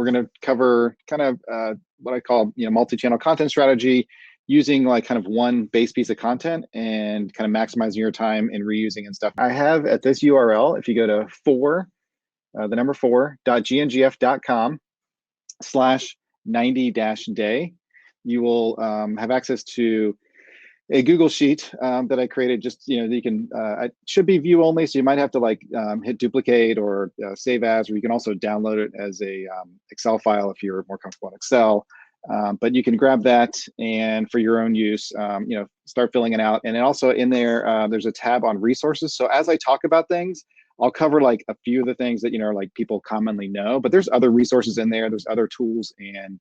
We're going to cover kind of what I call, multi-channel content strategy, using like kind of one base piece of content and kind of maximizing your time and reusing and stuff. I have at this URL, if you go to the number 4.gngf.com/90-day, you will have access to a Google Sheet that I created. Just, you can, it should be view only, so you might have to like hit duplicate or save as, or you can also download it as a Excel file if you're more comfortable in Excel. But you can grab that and for your own use, start filling it out. And then also in there, there's a tab on resources. So as I talk about things, I'll cover like a few of the things that, like people commonly know, but there's other resources in there. There's other tools and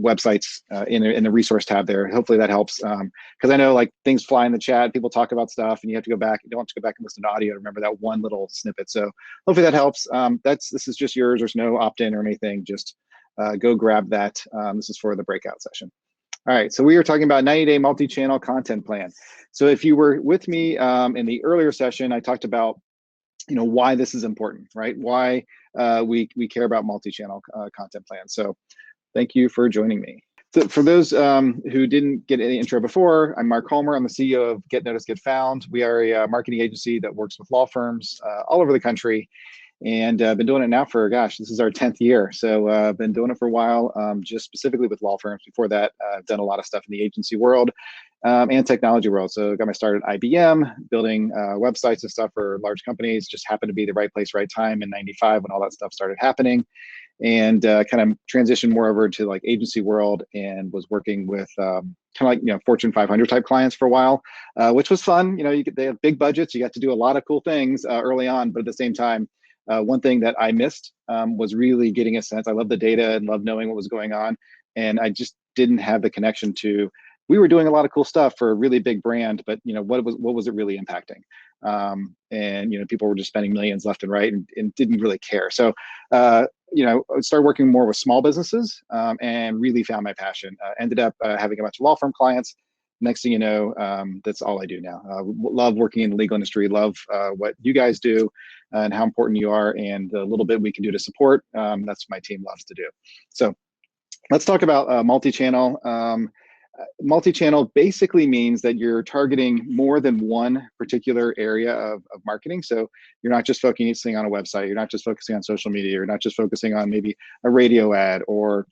websites in the resource tab there. Hopefully that helps, because I know like things fly in the chat, people talk about stuff and you have to go back. You don't have to go back and listen to audio to remember that one little snippet. So hopefully that helps. This is just yours. There's no opt-in or anything. Just go grab that. This is for the breakout session. All right, so we are talking about 90-day multi-channel content plan. So if you were with me in the earlier session, I talked about why this is important, right? Why we care about multi-channel content plans. So thank you for joining me. So for those who didn't get any intro before, I'm Mark Holmer. I'm the CEO of Get Noticed, Get Found. We are a marketing agency that works with law firms all over the country. And I've been doing it now for, gosh, this is our 10th year. So I've been doing it for a while, just specifically with law firms. Before that, I've done a lot of stuff in the agency world and technology world. So I got my start at IBM, building websites and stuff for large companies. Just happened to be the right place, right time in '95 when all that stuff started happening. And kind of transitioned more over to like agency world and was working with kind of like, Fortune 500 type clients for a while, which was fun. They have big budgets. You got to do a lot of cool things early on, but at the same time, one thing that I missed was really getting a sense. I love the data and love knowing what was going on. And I just didn't have the connection to, we were doing a lot of cool stuff for a really big brand, but what was it really impacting? And people were just spending millions left and right and didn't really care. So I started working more with small businesses and really found my passion. Ended up having a bunch of law firm clients. Next thing you know, that's all I do now. Love working in the legal industry, love what you guys do and how important you are and the little bit we can do to support. That's what my team loves to do. So let's talk about multi-channel. Multi-channel basically means that you're targeting more than one particular area of marketing. So you're not just focusing on a website, you're not just focusing on social media, you're not just focusing on maybe a radio ad or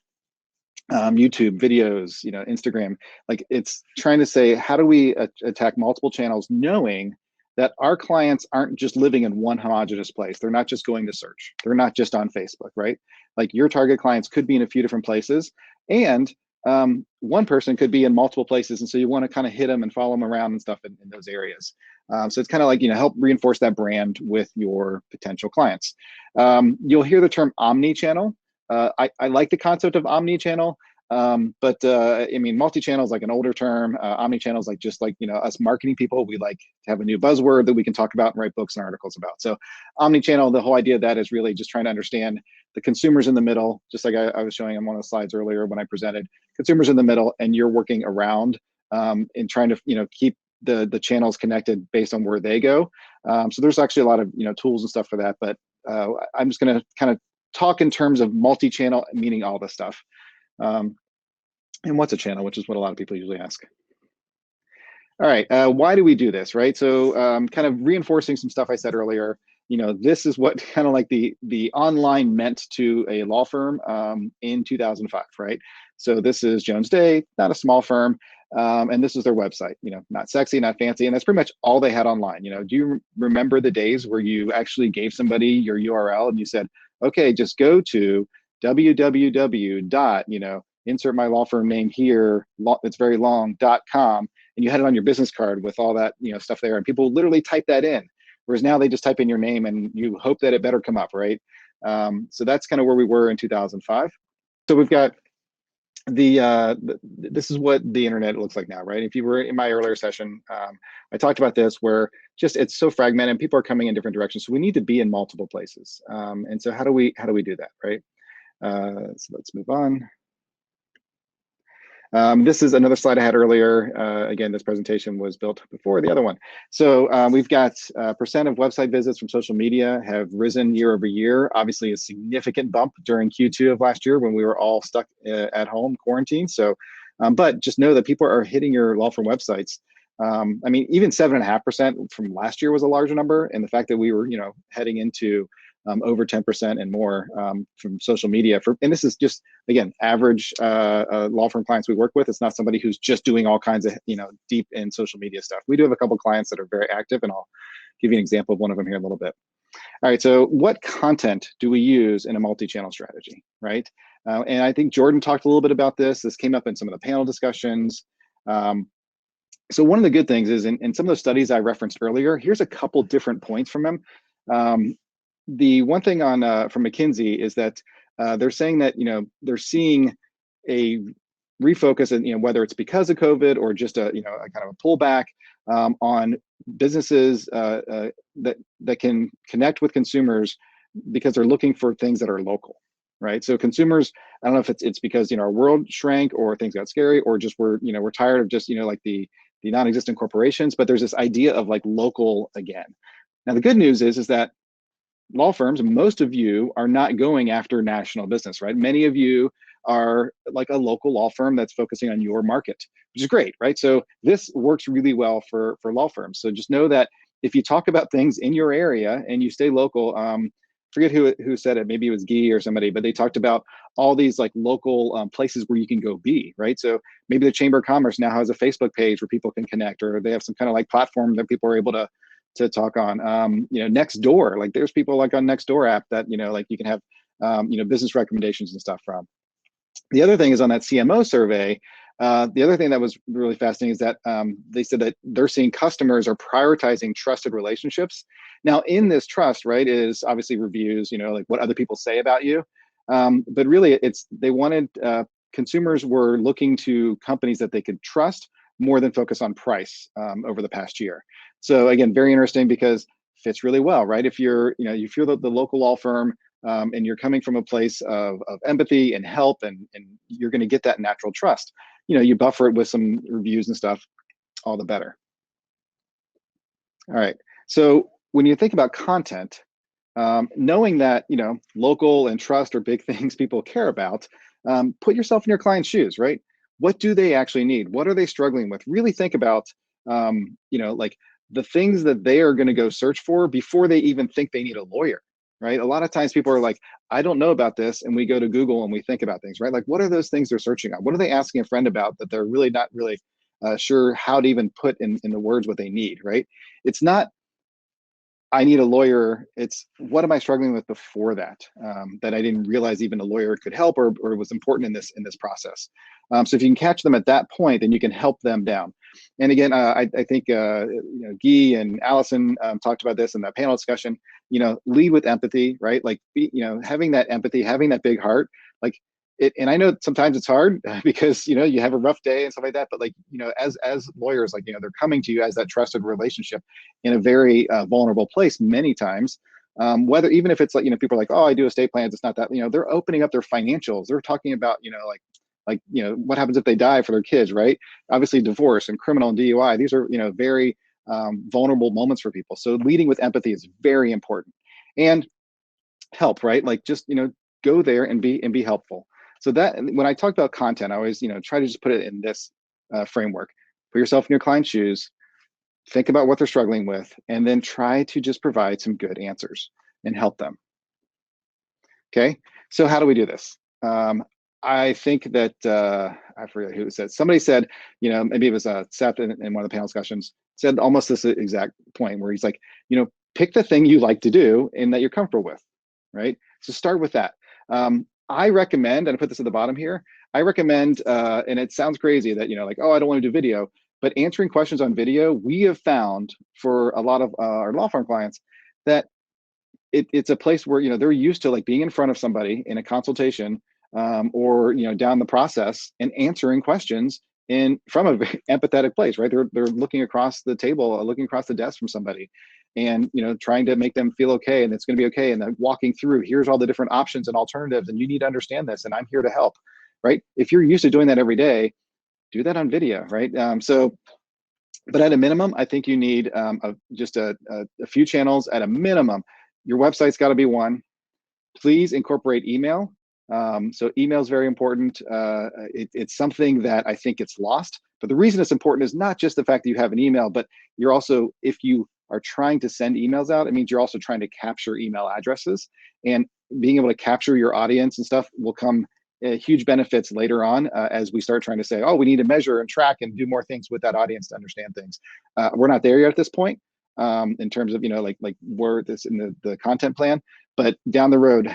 YouTube videos, Instagram. Like it's trying to say, how do we attack multiple channels, knowing that our clients aren't just living in one homogeneous place. They're not just going to search. They're not just on Facebook, right? Like your target clients could be in a few different places, and one person could be in multiple places. And so you want to kind of hit them and follow them around and stuff in those areas. So it's kind of like, help reinforce that brand with your potential clients. You'll hear the term omni-channel. I like the concept of omni-channel, but I mean, multi-channel is like an older term. Omni-channel is like just like, us marketing people, we like to have a new buzzword that we can talk about and write books and articles about. So omni-channel, the whole idea of that is really just trying to understand the consumers in the middle, just like I was showing on one of the slides earlier when I presented, consumers in the middle, and you're working around and trying to, keep the channels connected based on where they go. So there's actually a lot of, tools and stuff for that, but I'm just going to kind of talk in terms of multi-channel, meaning all this stuff. And what's a channel, which is what a lot of people usually ask. All right, why do we do this, right? So kind of reinforcing some stuff I said earlier, this is what kind of like the online meant to a law firm in 2005, right? So this is Jones Day, not a small firm, and this is their website, not sexy, not fancy, and that's pretty much all they had online. Do you remember the days where you actually gave somebody your URL and you said, okay, just go to www. Insert my law firm name here, it's very long, .com, and you had it on your business card with all that, stuff there, and people literally type that in. Whereas now they just type in your name and you hope that it better come up, right? So that's kind of where we were in 2005. So we've got this is what the internet looks like now, right? If you were in my earlier session, I talked about this where just it's so fragmented, people are coming in different directions. So we need to be in multiple places. And so how do we do that, right? So let's move on. This is another slide I had earlier. Again, this presentation was built before the other one. So we've got percent of website visits from social media have risen year over year. Obviously, a significant bump during Q2 of last year when we were all stuck at home quarantined. So, but just know that people are hitting your law firm websites. I mean, even 7.5% from last year was a larger number, and the fact that we were, heading into over 10% and more from social media. And this is just, again, average law firm clients we work with. It's not somebody who's just doing all kinds of, deep in social media stuff. We do have a couple clients that are very active, and I'll give you an example of one of them here in a little bit. All right, so what content do we use in a multi-channel strategy, right? And I think Jordan talked a little bit about this. This came up in some of the panel discussions. So one of the good things is in some of those studies I referenced earlier, here's a couple different points from them. The one thing on from McKinsey is that they're saying that they're seeing a refocus, and whether it's because of COVID or just a a kind of a pullback on businesses that can connect with consumers because they're looking for things that are local, right? So consumers, I don't know if it's because our world shrank or things got scary or just we're tired of just like the non-existent corporations, but there's this idea of like local again. Now the good news is that law firms, most of you are not going after national business, right? Many of you are like a local law firm that's focusing on your market, which is great, right? So this works really well for law firms. So just know that if you talk about things in your area and you stay local, forget who said it, maybe it was Guy or somebody, but they talked about all these like local places where you can go be, right? So maybe the Chamber of Commerce now has a Facebook page where people can connect, or they have some kind of like platform that people are able to talk on. Nextdoor, like there's people like on Nextdoor app that like you can have business recommendations and stuff from. The other thing is on that CMO survey, the other thing that was really fascinating is that they said that they're seeing customers are prioritizing trusted relationships. Now in this trust, right, is obviously reviews, like what other people say about you, but really they wanted consumers were looking to companies that they could trust more than focus on price over the past year. So again, very interesting because fits really well, right? If you're, you feel that the local law firm and you're coming from a place of empathy and help, and you're going to get that natural trust. You buffer it with some reviews and stuff, all the better. All right. So when you think about content, knowing that local and trust are big things people care about, put yourself in your client's shoes, right? What do they actually need? What are they struggling with? Really think about like the things that they are going to go search for before they even think they need a lawyer, right? A lot of times people are like, I don't know about this, and we go to Google and we think about things, right? Like, what are those things they're searching on? What are they asking a friend about that they're really not really sure how to even put in the words what they need, right? It's not, I need a lawyer. It's what am I struggling with before that, that I didn't realize even a lawyer could help or was important in this process. So if you can catch them at that point, then you can help them down. And again, I think Guy and Allison talked about this in that panel discussion. Lead with empathy, right? Like having that empathy, having that big heart, like it. And I know sometimes it's hard because you have a rough day and stuff like that. But like as lawyers, like they're coming to you as that trusted relationship in a very vulnerable place many times. Whether even if it's like people are like, oh, I do estate plans, it's not that they're opening up their financials. They're talking about what happens if they die for their kids, right? Obviously divorce and criminal and DUI, these are very vulnerable moments for people. So leading with empathy is very important. And help, right? Like just go there and be helpful. So that when I talk about content, I always try to just put it in this framework. Put yourself in your client's shoes, think about what they're struggling with, and then try to just provide some good answers and help them. Okay, so how do we do this? I think that I forget who said. Somebody said, maybe it was Seth in one of the panel discussions, said almost this exact point where he's like, pick the thing you like to do and that you're comfortable with, right? So start with that. I recommend, and I put this at the bottom here, I recommend, and it sounds crazy that, like, oh, I don't want to do video, but answering questions on video, we have found for a lot of our law firm clients that it's a place where, they're used to like being in front of somebody in a consultation or, down the process and answering questions from a very empathetic place, right? They're looking across the table, looking across the desk from somebody and, trying to make them feel okay and it's going to be okay. And then walking through, here's all the different options and alternatives, and you need to understand this and I'm here to help, right? If you're used to doing that every day, do that on video, right? But at a minimum, I think you need just a few channels at a minimum. Your website's got to be one. Please incorporate email. So email is very important. It's something that I think gets lost. But the reason it's important is not just the fact that you have an email, but you're also, if you are trying to send emails out, it means you're also trying to capture email addresses. And being able to capture your audience and stuff will come huge benefits later on as we start trying to say, oh, we need to measure and track and do more things with that audience to understand things. We're not there yet at this point in terms of, like where this in the content plan. But down the road,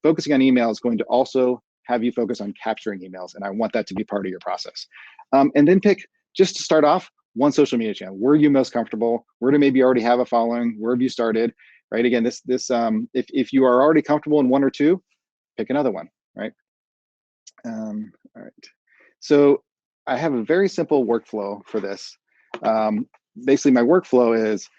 focusing on email is going to also have you focus on capturing emails. And I want that to be part of your process. And then pick, just to start off, one social media channel. Where are you most comfortable? Where do maybe you already have a following? Where have you started? Right? Again, if you are already comfortable in one or two, pick another one, right? All right. So I have a very simple workflow for this. Basically, my workflow is,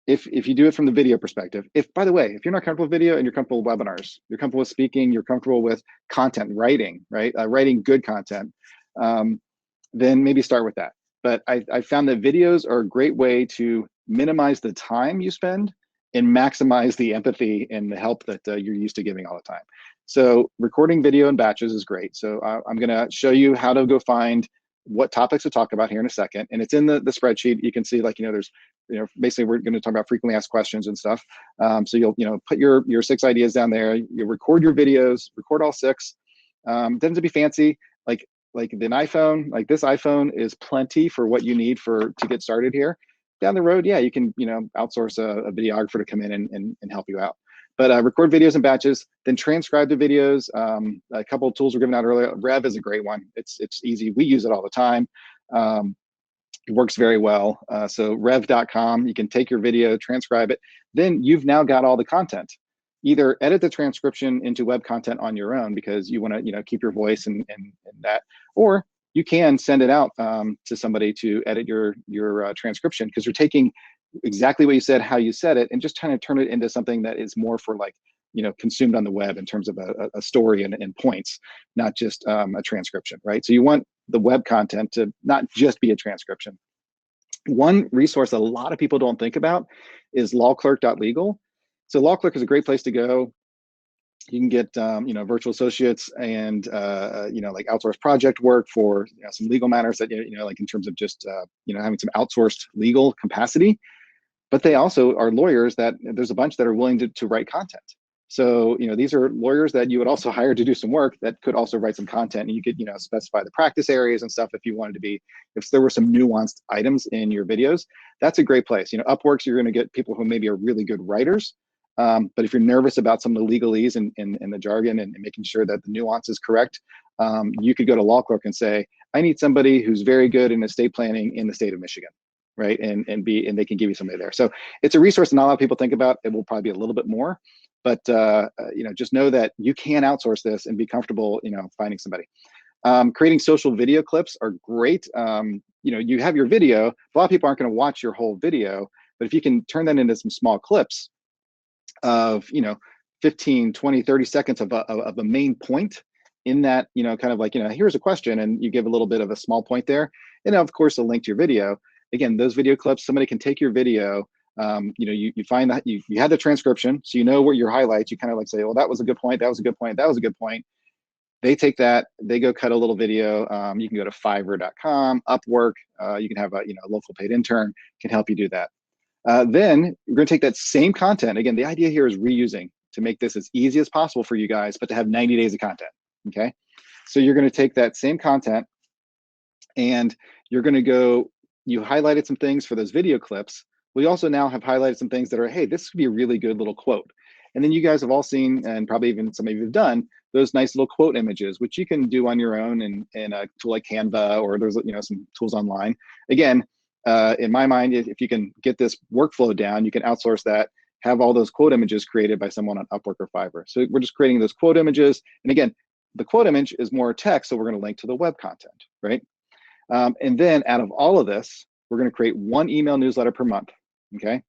if you do it from the video perspective, by the way, if you're not comfortable with video and you're comfortable with webinars, you're comfortable with speaking, you're comfortable with content writing, right? Writing good content, then maybe start with that. But I found that videos are a great way to minimize the time you spend and maximize the empathy and the help that you're used to giving all the time. So recording video in batches is great. So I'm gonna show you how to go find what topics to talk about here in a second. And it's in the spreadsheet. You can see, like, there's, basically we're going to talk about frequently asked questions and stuff. So you'll, put your 6 ideas down there. You record your videos, record all 6. Doesn't have to be fancy. Like an iPhone, like this iPhone is plenty for what you need to get started here. Down the road, yeah, you can, outsource a videographer to come in and help you out. But record videos in batches, then transcribe the videos. A couple of tools were given out earlier. Rev is a great one. It's easy. We use it all the time. It works very well. So rev.com, you can take your video, transcribe it. Then you've now got all the content. Either edit the transcription into web content on your own because you want to, keep your voice and that, or you can send it out to somebody to edit your transcription, because you're taking exactly what you said, how you said it, and just trying to turn it into something that is more for, like, consumed on the web in terms of a story and points, not just a transcription, right? So you want the web content to not just be a transcription. One resource that a lot of people don't think about is lawclerk.legal. So LawClerk is a great place to go. You can get virtual associates and like outsourced project work for some legal matters that like in terms of just having some outsourced legal capacity. But they also are lawyers that there's a bunch that are willing to write content. So these are lawyers that you would also hire to do some work that could also write some content, and you could specify the practice areas and stuff if you wanted to be, if there were some nuanced items in your videos. That's a great place. Upworks, you're going to get people who maybe are really good writers. But if you're nervous about some of the legalese and the jargon and making sure that the nuance is correct, you could go to LawClerk and say, I need somebody who's very good in estate planning in the state of Michigan, right? And they can give you somebody there. So it's a resource that not a lot of people think about. It will probably be a little bit more, but just know that you can outsource this and be comfortable, finding somebody. Creating social video clips are great. You have your video. A lot of people aren't going to watch your whole video, but if you can turn that into some small clips of 15, 20, 30 seconds of a main point in that, kind of like, here's a question, and you give a little bit of a small point there, and of course a link to your video. Again, those video clips, somebody can take your video, you find that you had the transcription, so you know what your highlights, you kind of like say, well, that was a good point, that was a good point, that was a good point. They take that, they go cut a little video. You can go to fiverr.com, Upwork, you can have a local paid intern can help you do that. Then you're going to take that same content. Again, the idea here is reusing to make this as easy as possible for you guys, but to have 90 days of content, okay? So you're going to take that same content and you're going to go, you highlighted some things for those video clips. We also now have highlighted some things that are, hey, this could be a really good little quote. And then you guys have all seen, and probably even some of you have done, those nice little quote images, which you can do on your own in a tool like Canva, or there's some tools online. Again, in my mind, if you can get this workflow down, you can outsource that, have all those quote images created by someone on Upwork or Fiverr. So we're just creating those quote images. And again, the quote image is more text, so we're going to link to the web content, right? And then out of all of this, we're going to create one email newsletter per month, okay?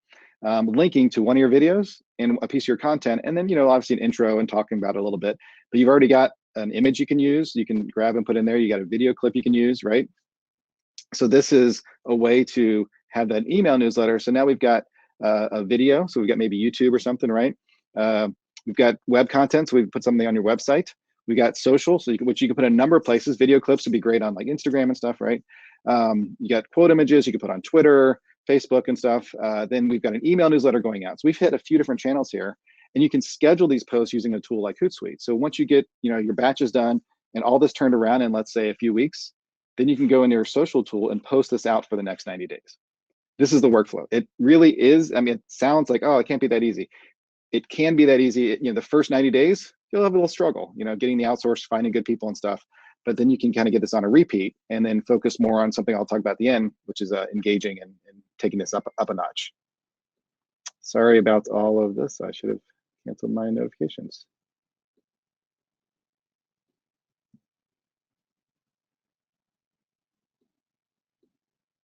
Linking to one of your videos and a piece of your content. And then, obviously an intro and talking about it a little bit, but you've already got an image you can use. You can grab and put in there. You got a video clip you can use, right? So this is a way to have that email newsletter. So now we've got a video. So we've got maybe YouTube or something, right? We've got web content. So we put something on your website. We got social, so which you can put in a number of places. Video clips would be great on like Instagram and stuff, right? You got quote images you can put on Twitter, Facebook and stuff. Then we've got an email newsletter going out. So we've hit a few different channels here, and you can schedule these posts using a tool like Hootsuite. So once you get your batches done and all this turned around in, let's say, a few weeks, then you can go in your social tool and post this out for the next 90 days. This is the workflow. It really is. I mean, it sounds like, oh, it can't be that easy. It can be that easy. The first 90 days, you'll have a little struggle, getting the outsource, finding good people and stuff. But then you can kind of get this on a repeat and then focus more on something I'll talk about at the end, which is engaging and taking this up a notch. Sorry about all of this. I should have canceled my notifications.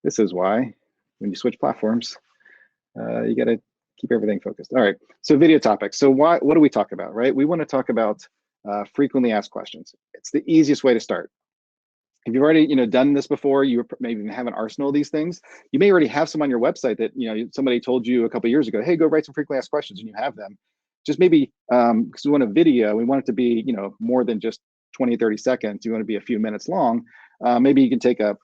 This is why when you switch platforms, you got to keep everything focused. All right, so video topics. So what do we talk about, right? We want to talk about frequently asked questions. It's the easiest way to start. If you've already done this before, you maybe have an arsenal of these things. You may already have some on your website that somebody told you a couple of years ago, hey, go write some frequently asked questions, and you have them. Just maybe because we want a video, we want it to be more than just 20, 30 seconds. You want to be a few minutes long. Maybe you can take a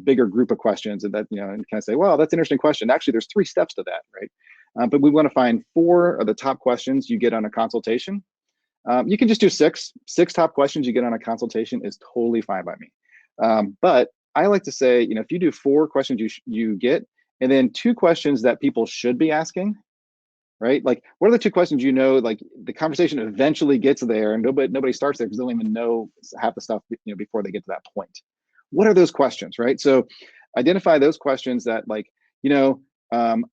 bigger group of questions and that and kind of say, well, that's an interesting question. Actually, there's 3 steps to that, right? But we want to find 4 of the top questions you get on a consultation. You can just do 6 top questions you get on a consultation is totally fine by me. But I like to say, if you do 4 questions you get, and then 2 questions that people should be asking, right? Like, what are the 2 questions like the conversation eventually gets there and nobody starts there because they don't even know half the stuff before they get to that point. What are those questions, right? So identify those questions that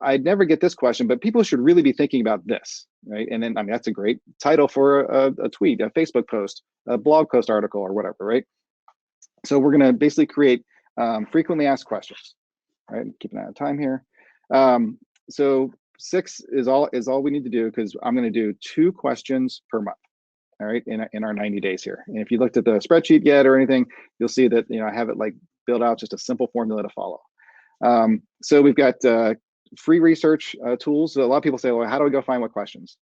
I'd never get this question, but people should really be thinking about this, right? And then, I mean, that's a great title for a tweet, a Facebook post, a blog post article, or whatever, right? So we're going to basically create frequently asked questions, right? Keep an eye on time here. So 6 is all we need to do because I'm going to do 2 questions per month, all right, in our 90 days here. And if you looked at the spreadsheet yet or anything, you'll see that I have it like built out just a simple formula to follow. So we've got free research tools. So a lot of people say, well, how do I go find what questions?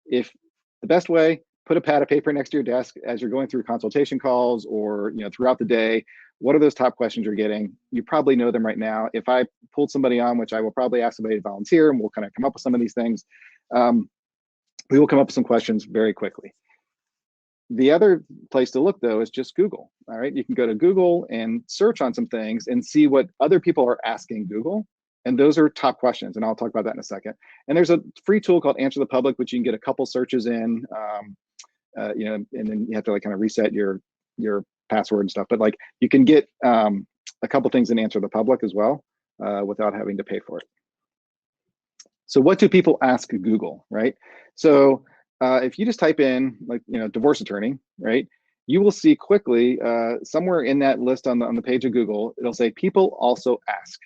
If the best way, put a pad of paper next to your desk as you're going through consultation calls or throughout the day. What are those top questions you're getting? You probably know them right now. If I pulled somebody on, which I will probably ask somebody to volunteer, and we'll kind of come up with some of these things, we will come up with some questions very quickly. The other place to look, though, is just Google. All right, you can go to Google and search on some things and see what other people are asking Google. And those are top questions, and I'll talk about that in a second. And there's a free tool called Answer the Public, which you can get a couple searches in, and then you have to like kind of reset your password and stuff. But like you can get a couple things in Answer the Public as well without having to pay for it. So what do people ask Google, right? So if you just type in like divorce attorney, right, you will see quickly somewhere in that list on the page of Google, it'll say people also ask,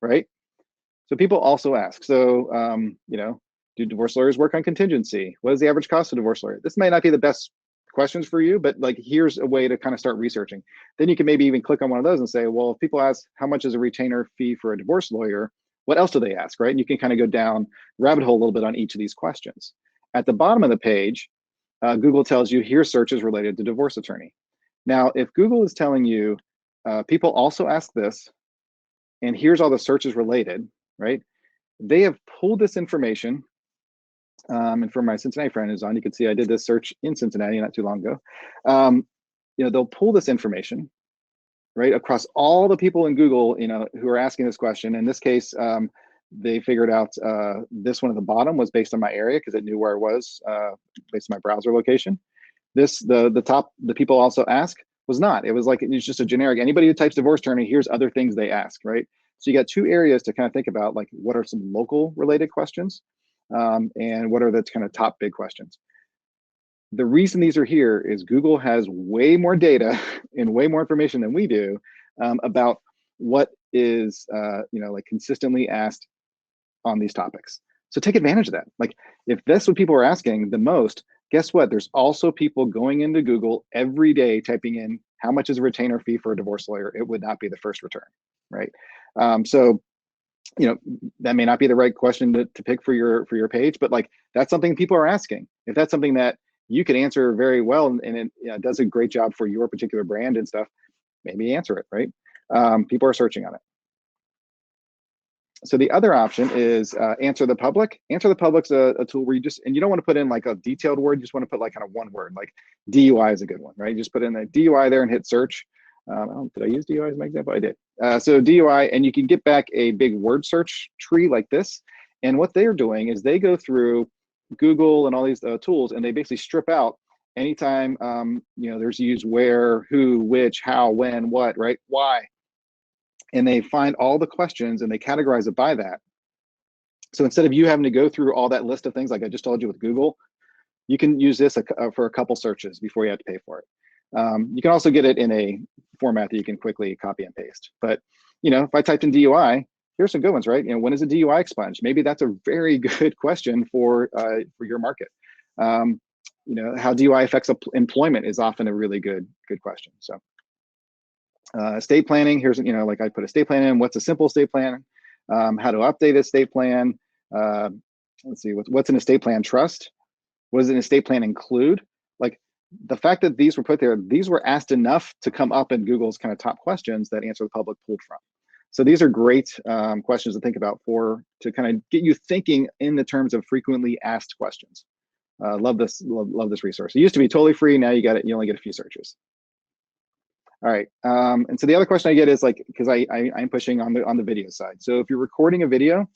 right? So people also ask. So do divorce lawyers work on contingency? What is the average cost of a divorce lawyer? This may not be the best questions for you, but like here's a way to kind of start researching. Then you can maybe even click on one of those and say, well, if people ask how much is a retainer fee for a divorce lawyer, what else do they ask, right? And you can kind of go down rabbit hole a little bit on each of these questions. At the bottom of the page, Google tells you here's searches related to divorce attorney. Now, if Google is telling you people also ask this, and here's all the searches related, right? They have pulled this information, and for my Cincinnati friend who's on, you can see I did this search in Cincinnati not too long ago. They'll pull this information, right, across all the people in Google, who are asking this question. In this case, they figured out this one at the bottom was based on my area because it knew where I was based on my browser location. The people also ask was not. It was like it's just a generic. Anybody who types divorce attorney, here's other things they ask, right? So you got 2 areas to kind of think about, like what are some local related questions, and what are the kind of top big questions. The reason these are here is Google has way more data and way more information than we do about what is like consistently asked on these topics. So take advantage of that. Like if that's what people are asking the most, guess what? There's also people going into Google every day typing in how much is a retainer fee for a divorce lawyer. It would not be the first return, right? So that may not be the right question to pick for your page, but like that's something people are asking. If that's something that you can answer very well and it does a great job for your particular brand and stuff, maybe answer it, right? People are searching on it. So the other option is answer the public. Answer the public's a tool where you don't want to put in like a detailed word, you just want to put like kind of one word, like DUI is a good one, right? You just put in a DUI there and hit search. Did I use DUI as my example? I did. So DUI, and you can get back a big word search tree like this. And what they're doing is they go through Google and all these tools, and they basically strip out anytime there's used where, who, which, how, when, what, right, why. And they find all the questions and they categorize it by that. So instead of you having to go through all that list of things like I just told you with Google, you can use this for a couple searches before you have to pay for it. You can also get it in a format that you can quickly copy and paste. But if I typed in DUI, here's some good ones, right? When is a DUI expunged? Maybe that's a very good question for your market. How DUI affects employment is often a really good question. So. Estate planning, here's, like I put estate plan in, what's a simple estate plan, how to update a estate plan, let's see, what's an estate plan trust, what does an estate plan include? Like the fact that these were put there, these were asked enough to come up in Google's kind of top questions that Answer the Public pulled from. So these are great questions to think about to kind of get you thinking in the terms of frequently asked questions. Love this resource. It used to be totally free, now you only get a few searches. All right, and so the other question I get is like, because I'm pushing on the video side. So if you're recording a video,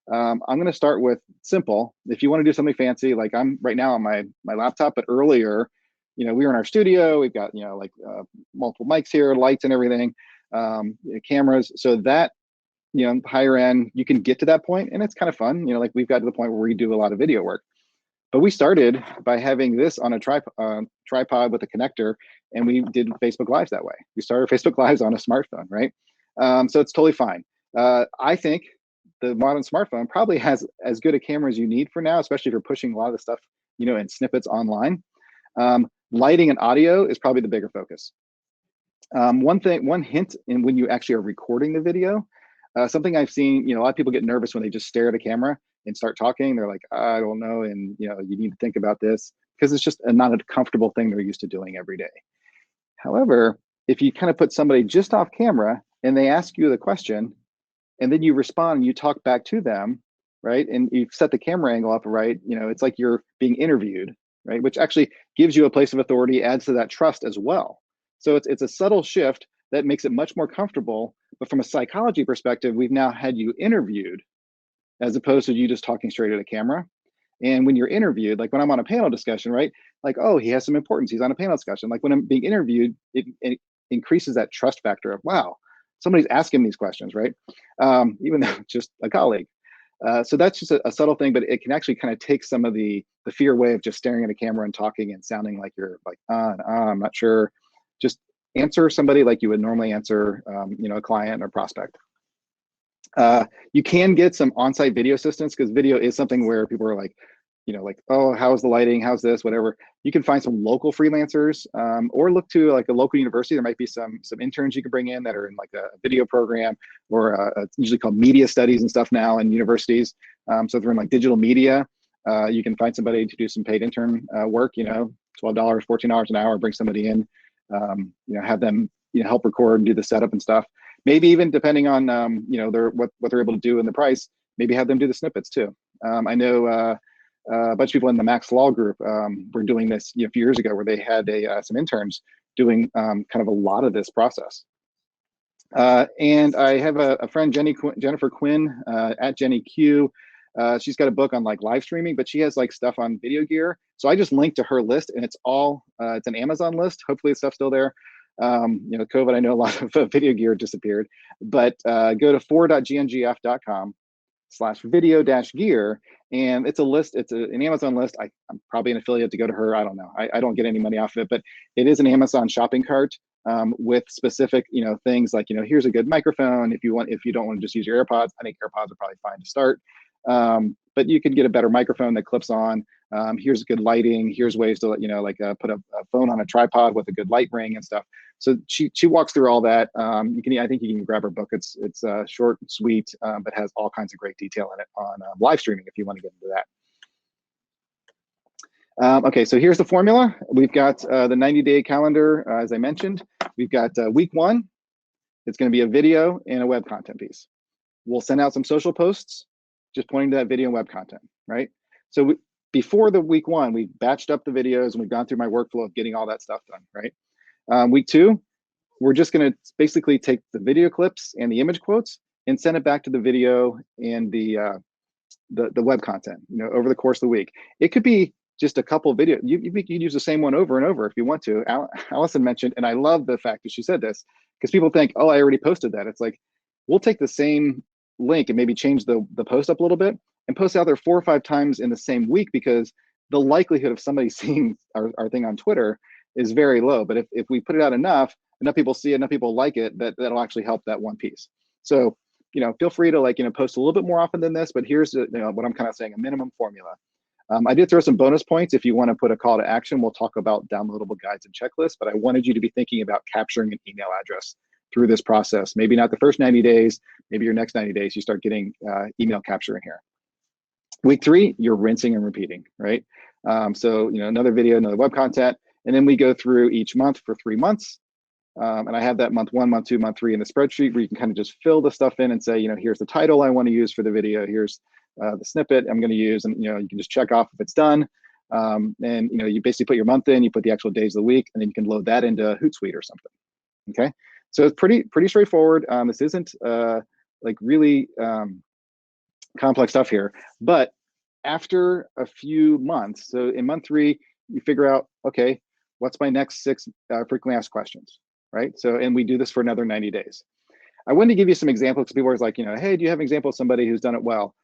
I'm going to start with simple. If you want to do something fancy, like I'm right now on my laptop, but earlier, we were in our studio. We've got multiple mics here, lights and everything, cameras. So that higher end, you can get to that point, and it's kind of fun. Like we've got to the point where we do a lot of video work. But we started by having this on a tripod with a connector, and we did Facebook Lives that way. We started Facebook Lives on a smartphone, right? So it's totally fine. I think the modern smartphone probably has as good a camera as you need for now, especially if you're pushing a lot of the stuff, in snippets online. Lighting and audio is probably the bigger focus. One hint in when you actually are recording the video, something I've seen, a lot of people get nervous when they just stare at a camera and start talking. They're like, I don't know, and you need to think about this, because it's just not a comfortable thing they're used to doing every day. However, if you kind of put somebody just off camera and they ask you the question, and then you respond and you talk back to them, right? And you set the camera angle up right, it's like you're being interviewed, right? Which actually gives you a place of authority, adds to that trust as well. So it's a subtle shift that makes it much more comfortable. But from a psychology perspective, we've now had you interviewed as opposed to you just talking straight at a camera. And when you're interviewed, like when I'm on a panel discussion, right? Like, oh, he has some importance, he's on a panel discussion. Like when I'm being interviewed, it increases that trust factor of, wow, somebody's asking these questions, right? Even though it's just a colleague. So that's just a subtle thing, but it can actually kind of take some of the fear away of just staring at a camera and talking and sounding like you're like, I'm not sure. Just answer somebody like you would normally answer, a client or prospect. You can get some on-site video assistance, because video is something where people are like, oh, how's the lighting? How's this? Whatever. You can find some local freelancers, or look to like a local university. There might be some interns you can bring in that are in like a video program, or it's usually called media studies and stuff now in universities. So if they're in like digital media, you can find somebody to do some paid intern work, $12, $14 an hour, bring somebody in, have them, help record and do the setup and stuff. Maybe even depending on what they're able to do in the price, maybe have them do the snippets too. I know a bunch of people in the Max Law group were doing this a few years ago, where they had some interns doing kind of a lot of this process. And I have a friend, Jennifer Quinn at Jenny Q. She's got a book on like live streaming, but she has like stuff on video gear. So I just linked to her list, and it's it's an Amazon list. Hopefully the stuff's still there. COVID, I know a lot of video gear disappeared, but go to for.gnGF.com/video-gear, and it's a list. It's an Amazon list. I'm probably an affiliate to go to her. I don't know. I don't get any money off of it, but it is an Amazon shopping cart with specific, things like, here's a good microphone. If you don't want to just use your AirPods, I think AirPods are probably fine to start. But you can get a better microphone that clips on. Here's good lighting. Here's ways to, like put a phone on a tripod with a good light ring and stuff. So she walks through all that. I think you can grab her book. It's short and sweet, but has all kinds of great detail in it on live streaming if you want to get into that. Okay, so here's the formula. We've got the 90-day calendar, as I mentioned. We've got week 1. It's going to be a video and a web content piece. We'll send out some social posts just pointing to that video and web content, right? So before the week 1, we batched up the videos and we've gone through my workflow of getting all that stuff done, right? Week 2, we're just going to basically take the video clips and the image quotes and send it back to the video and the web content, over the course of the week. It could be just a couple of videos. You can use the same one over and over if you want to. Allison mentioned, and I love the fact that she said this, because people think, oh, I already posted that. It's like, we'll take the same link and maybe change the post up a little bit and post it out there 4 or 5 times in the same week, because the likelihood of somebody seeing our thing on Twitter is very low. But if we put it out enough people see it, enough people like it, that'll actually help that one piece. So, feel free to post a little bit more often than this, but here's what I'm kind of saying, a minimum formula. I did throw some bonus points if you want to put a call to action. We'll talk about downloadable guides and checklists, but I wanted you to be thinking about capturing an email address through this process. Maybe not the first 90 days, maybe your next 90 days, you start getting email capture in here. Week 3, you're rinsing and repeating, right? So, another video, another web content, and then we go through each month for 3 months. And I have that month 1, month 2, month 3 in the spreadsheet where you can kind of just fill the stuff in and say, here's the title I want to use for the video. Here's the snippet I'm going to use, and you can just check off if it's done. And you basically put your month in, you put the actual days of the week, and then you can load that into Hootsuite or something. Okay, so it's pretty straightforward. This isn't like really complex stuff here, but after a few months, so in month 3, you figure out, okay, what's my next 6 frequently asked questions, right? So, and we do this for another 90 days. I wanted to give you some examples, because people are like, hey, do you have an example of somebody who's done it well?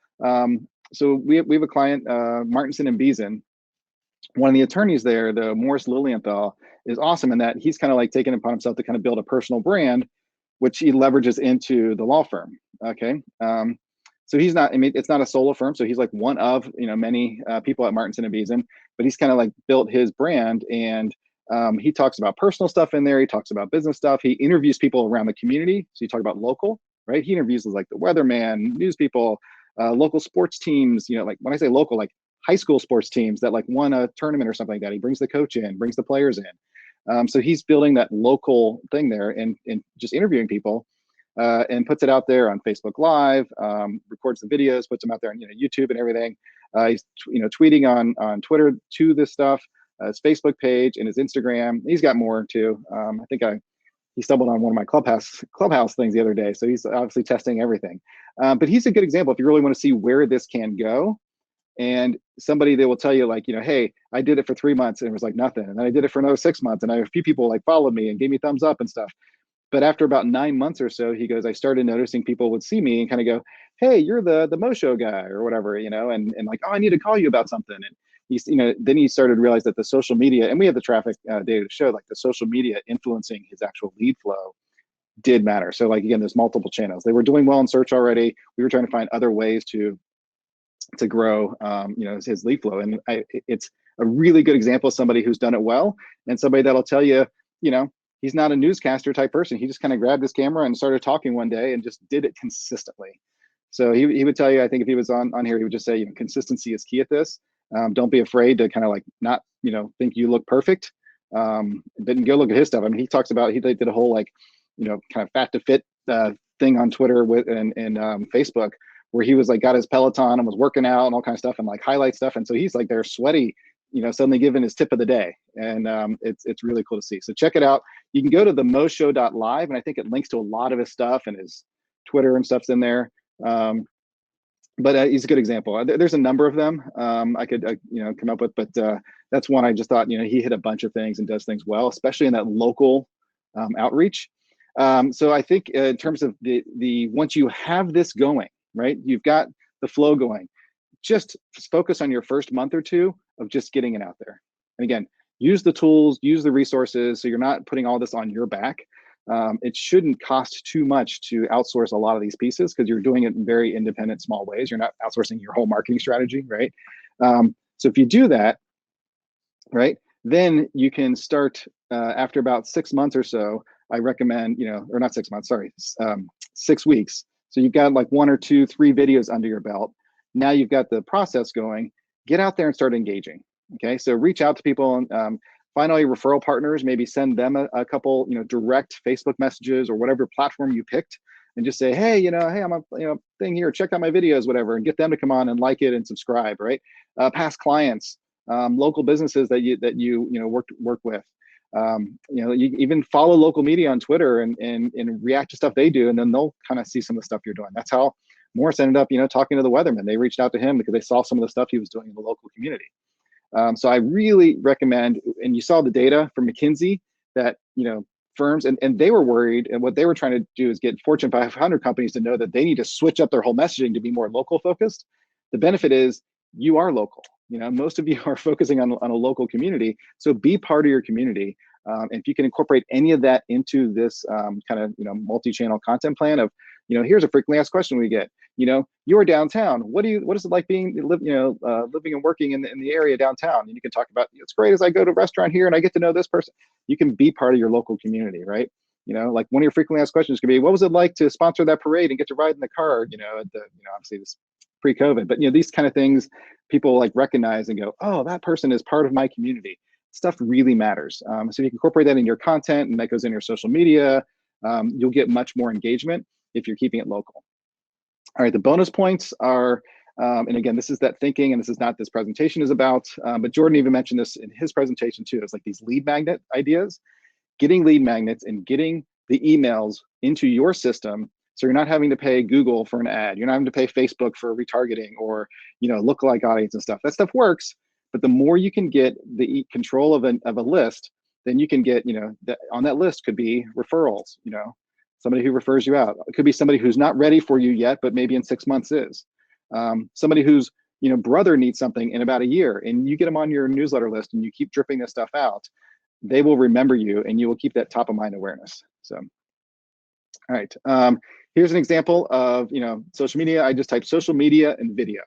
So we have a client, Martinson and Beeson. One of the attorneys there, the Morris Lilienthal, is awesome in that he's kind of like taken it upon himself to kind of build a personal brand, which he leverages into the law firm. Okay. So he's not, it's not a solo firm. So he's like one of, many people at Martinson and Beeson, but he's kind of like built his brand, and he talks about personal stuff in there. He talks about business stuff. He interviews people around the community. So you talk about local, right? He interviews like the weatherman, news people, local sports teams, like when I say local, like high school sports teams that like won a tournament or something like that. He brings the coach in, brings the players in. So he's building that local thing there and just interviewing people, and puts it out there on Facebook Live, records the videos, puts them out there on YouTube and everything. He's tweeting on Twitter to this stuff, his Facebook page and his Instagram. He's got more too. I think he stumbled on one of my clubhouse things the other day, so he's obviously testing everything. But he's a good example if you really want to see where this can go. And somebody, they will tell you like, hey, I did it for 3 months and it was like nothing. And then I did it for another 6 months, and I have a few people like followed me and gave me thumbs up and stuff. But after about 9 months or so, he goes, I started noticing people would see me and kind of go, hey, you're the Moshe guy or whatever, and like, oh, I need to call you about something. And he's, then he started to realize that the social media, and we have the traffic data to show, like the social media influencing his actual lead flow did matter. So like, again, there's multiple channels. They were doing well in search already. We were trying to find other ways to grow, his lead flow. And it's a really good example of somebody who's done it well, and somebody that'll tell you, he's not a newscaster type person. He just kind of grabbed his camera and started talking one day and just did it consistently. So he would tell you, I think if he was on here, he would just say, consistency is key at this. Don't be afraid to kind of like not, think you look perfect. But go look at his stuff. I mean, he talks about, he did a whole like, kind of fat to fit thing on Twitter and Facebook, where he was like, got his Peloton and was working out and all kinds of stuff and like highlight stuff. And so he's like there sweaty, suddenly giving his tip of the day. And it's really cool to see. So check it out. You can go to themoshow.live, and I think it links to a lot of his stuff, and his Twitter and stuff's in there. But he's a good example. There's a number of them I could come up with, but that's one I just thought, he hit a bunch of things and does things well, especially in that local outreach. So I think in terms of the once you have this going, right, you've got the flow going, just focus on your first month or two of just getting it out there. And again, use the tools, use the resources, so you're not putting all this on your back. it shouldn't cost too much to outsource a lot of these pieces because you're doing it in very independent, small ways. You're not outsourcing your whole marketing strategy, right? So if you do that, right, then you can start after about 6 months or so. I recommend, or not 6 months, sorry, 6 weeks. So you've got like 1 or 2, 3 videos under your belt. Now you've got the process going. Get out there and start engaging. Okay, so reach out to people and find all your referral partners. Maybe send them a couple, direct Facebook messages or whatever platform you picked, and just say, hey, hey, I'm a thing here. Check out my videos, whatever, and get them to come on and like it and subscribe. Right, past clients. Local businesses that you work with. You even follow local media on Twitter and react to stuff they do, and then they'll kind of see some of the stuff you're doing. That's how Morris ended up, talking to the weatherman. They reached out to him because they saw some of the stuff he was doing in the local community. So I really recommend, and you saw the data from McKinsey that firms and they were worried, and what they were trying to do is get Fortune 500 companies to know that they need to switch up their whole messaging to be more local focused. The benefit is you are local. Most of you are focusing on a local community, so be part of your community. And if you can incorporate any of that into this kind of multi-channel content plan of, here's a frequently asked question we get. You're downtown. What is it like living and working in the area downtown? And you can talk about, it's great as I go to a restaurant here and I get to know this person. You can be part of your local community, right? Like one of your frequently asked questions could be, what was it like to sponsor that parade and get to ride in the car? Obviously this pre-COVID, but these kind of things people like recognize and go, oh, that person is part of my community. Stuff really matters. So if you can incorporate that in your content and that goes in your social media, you'll get much more engagement if you're keeping it local. All right, the bonus points are, and again, this is that thinking, and this is not this presentation is about, but Jordan even mentioned this in his presentation too. It's like these lead magnet ideas, getting lead magnets and getting the emails into your system. So you're not having to pay Google for an ad. You're not having to pay Facebook for retargeting or lookalike audience and stuff. That stuff works, but the more you can get the control of a list, then you can get on that list could be referrals. Somebody who refers you out. It could be somebody who's not ready for you yet, but maybe in 6 months is. Somebody whose brother needs something in about a year, and you get them on your newsletter list, and you keep dripping this stuff out. They will remember you, and you will keep that top of mind awareness. So, all right. Here's an example of social media. I just typed social media and video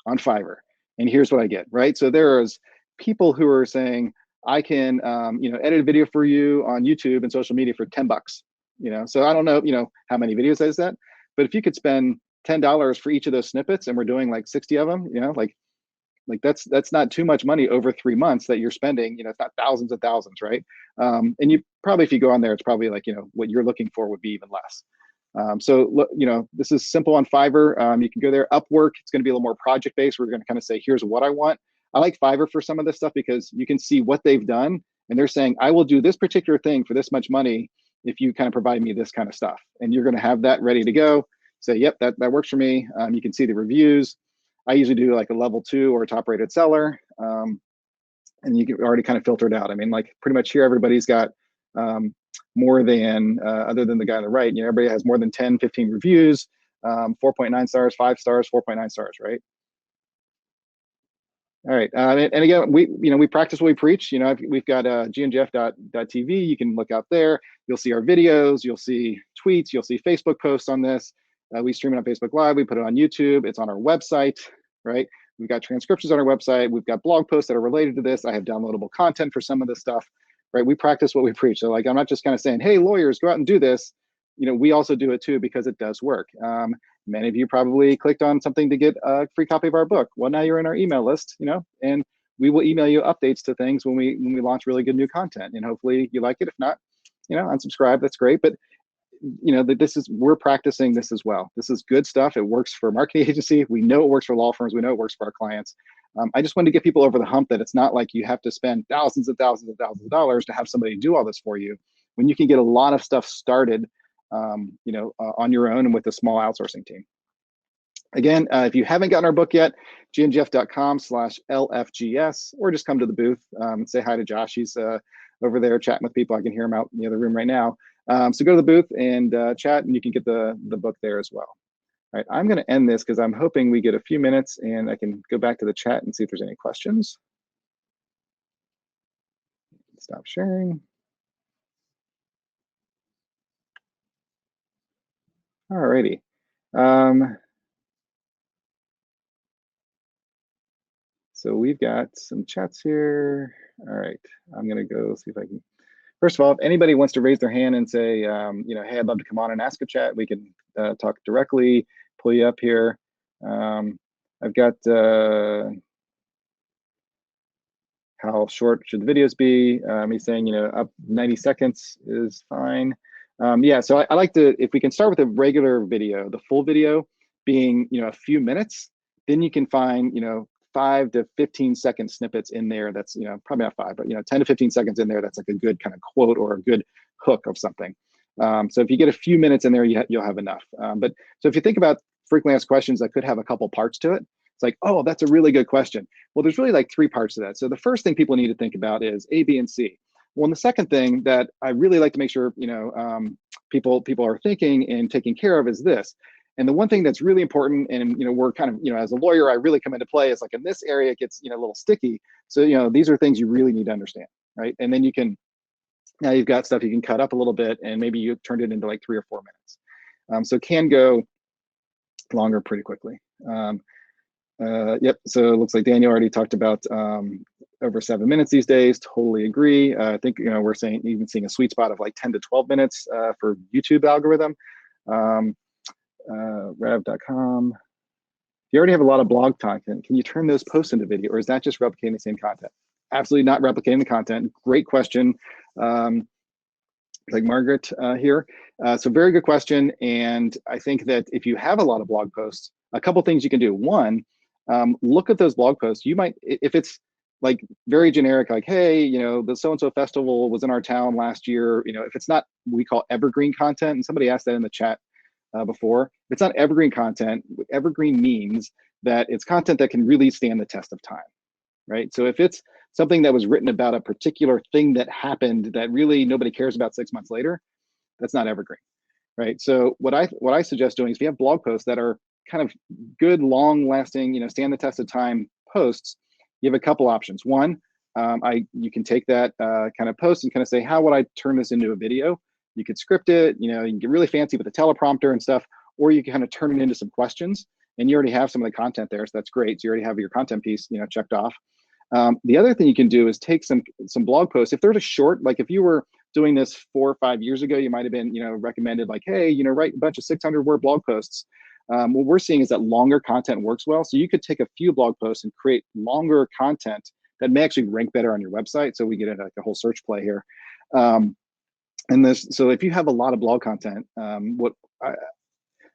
on Fiverr, and here's what I get. Right. So there's people who are saying I can edit a video for you on YouTube and social media for $10. So I don't know how many videos is that, but if you could spend $10 for each of those snippets, and we're doing like 60 of them, like that's not too much money over 3 months that you're spending. It's not thousands and thousands, right? And you probably, if you go on there, it's probably like what you're looking for would be even less. So look, this is simple on Fiverr. You can go there. Upwork, it's going to be a little more project based. We're going to kind of say, here's what I want. I like Fiverr for some of this stuff because you can see what they've done, and they're saying, I will do this particular thing for this much money if you kind of provide me this kind of stuff. And you're going to have that ready to go. Say, yep, that works for me. You can see the reviews. I usually do like a level 2 or a top rated seller. And you can already kind of filter it out. I mean, like pretty much here, everybody's got more than, other than the guy on the right, everybody has more than 10, 15 reviews, 4.9 stars, 5 stars, 4.9 stars, right? All right, and again, we practice what we preach. We've got GNGF.tv. You can look out there. You'll see our videos. You'll see tweets. You'll see Facebook posts on this. We stream it on Facebook Live. We put it on YouTube. It's on our website, right? We've got transcriptions on our website. We've got blog posts that are related to this. I have downloadable content for some of this stuff, right? We practice what we preach. So like, I'm not just kind of saying, hey, lawyers, go out and do this. We also do it too because it does work. Many of you probably clicked on something to get a free copy of our book. Well, now you're in our email list, and we will email you updates to things when we launch really good new content. And hopefully you like it. If not, unsubscribe. That's great. But we're practicing this as well. This is good stuff. It works for a marketing agency. We know it works for law firms. We know it works for our clients. I just wanted to get people over the hump that it's not like you have to spend thousands and thousands and thousands of dollars to have somebody do all this for you, when you can get a lot of stuff started on your own and with a small outsourcing team. Again, if you haven't gotten our book yet, gnGF.com/LFGS, or just come to the booth and say hi to Josh. He's over there chatting with people. I can hear him out in the other room right now. So go to the booth and chat, and you can get the book there as well. All right, I'm going to end this because I'm hoping we get a few minutes and I can go back to the chat and see if there's any questions. Stop sharing. Alrighty. Um, so we've got some chats here. All right, I'm gonna go see if I can. First of all, if anybody wants to raise their hand and say, hey, I'd love to come on and ask a chat, we can talk directly, pull you up here. I've got how short should the videos be? He's saying, up 90 seconds is fine. Yeah, so I like to, if we can start with a regular video, the full video being, a few minutes, then you can find, 5 to 15 second snippets in there. That's, probably not 5, but 10 to 15 seconds in there. That's like a good kind of quote or a good hook of something. So if you get a few minutes in there, you'll have enough. But so if you think about frequently asked questions that could have a couple parts to it, it's like, oh, that's a really good question. Well, there's really like 3 parts to that. So the first thing people need to think about is A, B, and C. Well, and the second thing that I really like to make sure people are thinking and taking care of is this. And the one thing that's really important, and we're kind of as a lawyer, I really come into play is like in this area it gets a little sticky. So these are things you really need to understand, right? And then now you've got stuff you can cut up a little bit, and maybe you turned it into like 3 or 4 minutes. So it can go longer pretty quickly. Yep, so it looks like Daniel already talked about over 7 minutes these days. Totally agree. I think we're even seeing a sweet spot of like 10 to 12 minutes for YouTube algorithm. Rev.com. You already have a lot of blog content. Can you turn those posts into video, or is that just replicating the same content? Absolutely not replicating the content. Great question. Like Margaret here. So very good question. And I think that if you have a lot of blog posts, a couple things you can do. One, look at those blog posts. You might, if it's like very generic, like, hey, the so-and-so festival was in our town last year. If it's not what we call evergreen content, and somebody asked that in the chat before, if it's not evergreen content, evergreen means that it's content that can really stand the test of time, right? So if it's something that was written about a particular thing that happened that really nobody cares about 6 months later, that's not evergreen, right? So what I suggest doing is if you have blog posts that are kind of good, long-lasting, stand the test of time posts, you have a couple options. One, you can take that kind of post and kind of say, how would I turn this into a video? You could script it, you can get really fancy with a teleprompter and stuff, or you can kind of turn it into some questions, and you already have some of the content there, so that's great. So you already have your content piece, checked off. The other thing you can do is take some blog posts. If they're just short, like if you were doing this 4 or 5 years ago, you might have been, recommended like, hey, write a bunch of 600-word blog posts. What we're seeing is that longer content works well. So you could take a few blog posts and create longer content that may actually rank better on your website. So we get into like a whole search play here. So if you have a lot of blog content,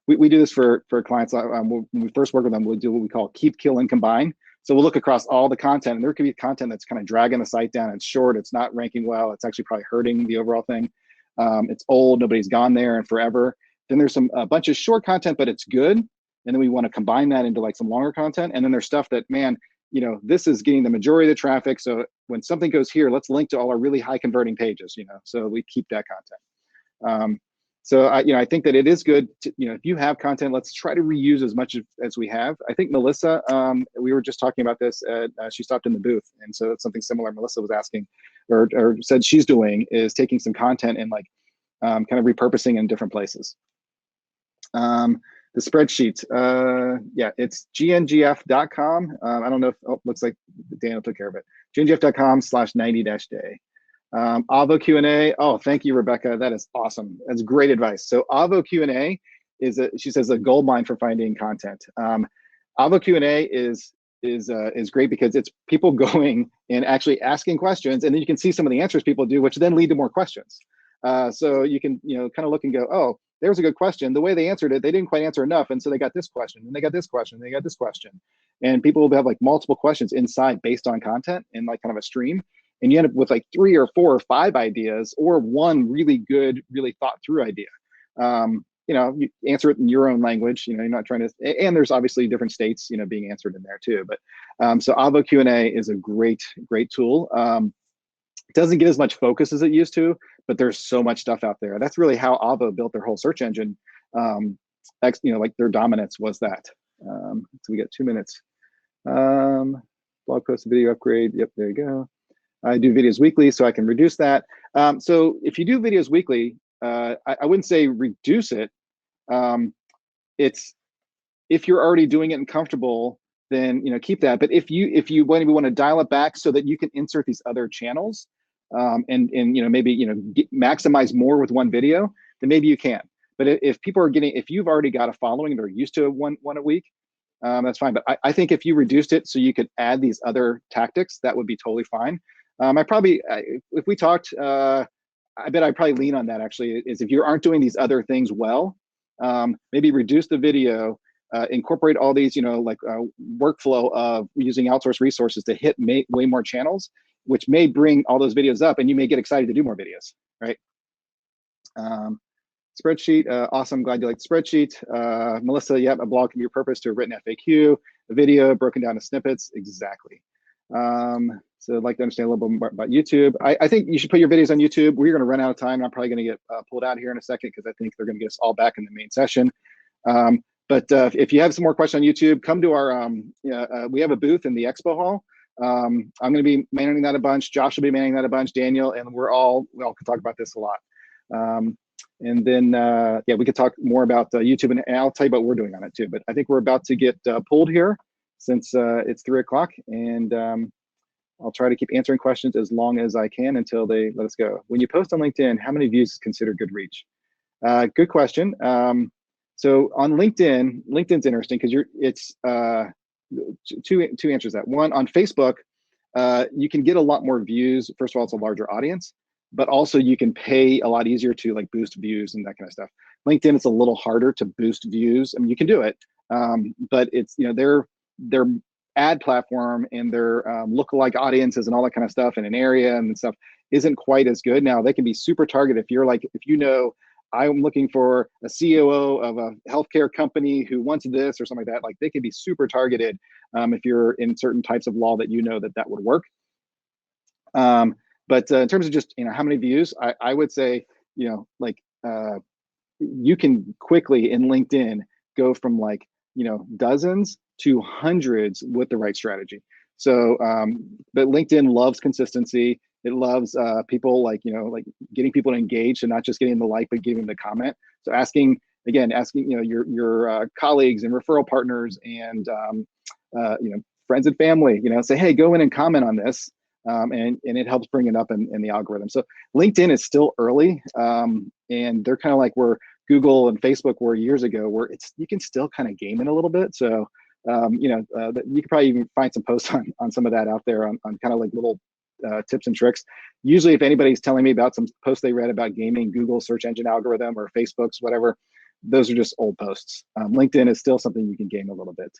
we do this for clients. When we first work with them, we'll do what we call keep, kill, and combine. So we'll look across all the content, and there could be content that's kind of dragging the site down. It's short, it's not ranking well, it's actually probably hurting the overall thing. It's old, nobody's gone there in forever. Then there's a bunch of short content, but it's good. And then we want to combine that into like some longer content. And then there's stuff that, man, this is getting the majority of the traffic. So when something goes here, let's link to all our really high converting pages, so we keep that content. So I think that it is good to, if you have content, let's try to reuse as much as we have. I think Melissa, we were just talking about this, she stopped in the booth. And so it's something similar Melissa was asking or said she's doing is taking some content and like kind of repurposing in different places. The spreadsheet, yeah, it's GNGF.com. I don't know if, looks like Daniel took care of it. GNGF.com/90-day. Avo Q&A. Oh, thank you, Rebecca. That is awesome. That's great advice. So Avo Q&A she says, a gold mine for finding content. Avo Q&A is great because it's people going and actually asking questions, and then you can see some of the answers people do, which then lead to more questions. So you can kind of look and go, oh, there's a good question. The way they answered it, they didn't quite answer enough, and so they got this question, and they got this question, and they got this question, and people will have like multiple questions inside based on content in like kind of a stream. And you end up with like 3 or 4 or 5 ideas, or one really good, really thought through idea. You answer it in your own language. You're not trying to. And there's obviously different states, being answered in there too. But so Avo Q&A is a great tool. It doesn't get as much focus as it used to, but there's so much stuff out there. That's really how Avo built their whole search engine. Like their dominance was that. So we got 2 minutes. Blog post, video upgrade. Yep, there you go. I do videos weekly, so I can reduce that. So if you do videos weekly, I wouldn't say reduce it. It's, if you're already doing it and comfortable, then keep that. But if you want to dial it back so that you can insert these other channels, and maybe maximize more with one video, then maybe you can. But if people are if you've already got a following and they're used to one a week, that's fine. But I think if you reduced it so you could add these other tactics, that would be totally fine. If we talked, I bet I'd probably lean on that actually, is if you aren't doing these other things well, maybe reduce the video, incorporate all these, workflow of using outsourced resources to hit way more channels, which may bring all those videos up and you may get excited to do more videos, right? Spreadsheet, awesome, glad you like the spreadsheet. Melissa, yep, a blog can be repurposed to a written FAQ, a video broken down to snippets, exactly. So I'd like to understand a little bit more about YouTube. I think you should put your videos on YouTube. We're gonna run out of time. I'm probably gonna get pulled out here in a second because I think they're gonna get us all back in the main session. But if you have some more questions on YouTube, come to our, we have a booth in the expo hall. I'm gonna be managing that a bunch. Josh will be managing that a bunch, Daniel, and we all can talk about this a lot. And then, yeah, we could talk more about YouTube, and I'll tell you about what we're doing on it too. But I think we're about to get pulled here since it's 3 o'clock, and I'll try to keep answering questions as long as I can until they let us go. When you post on LinkedIn, how many views is considered good reach? Good question. So on LinkedIn, LinkedIn's interesting because it's two answers to that. One, on Facebook, you can get a lot more views. First of all, it's a larger audience, but also you can pay a lot easier to like boost views and that kind of stuff. LinkedIn, it's a little harder to boost views. I mean, you can do it, but it's, their ad platform and their lookalike audiences and all that kind of stuff in an area and stuff isn't quite as good. Now they can be super targeted. If you're like, I'm looking for a COO of a healthcare company who wants this or something like that, like they can be super targeted if you're in certain types of law that that would work. But in terms of just how many views, I would say you can quickly in LinkedIn go from like dozens to hundreds with the right strategy. So but LinkedIn loves consistency. It loves people like getting people to engage, and not just getting the like, but giving the comment. So asking your colleagues and referral partners and friends and family, say, hey, go in and comment on this. And it helps bring it up in the algorithm. So LinkedIn is still early, and they're kind of like where Google and Facebook were years ago, where you can still kind of game it a little bit. So you could probably even find some posts on some of that out there on kind of like little tips and tricks. Usually, if anybody's telling me about some posts they read about gaming, Google search engine algorithm or Facebook's whatever, those are just old posts. LinkedIn is still something you can game a little bit.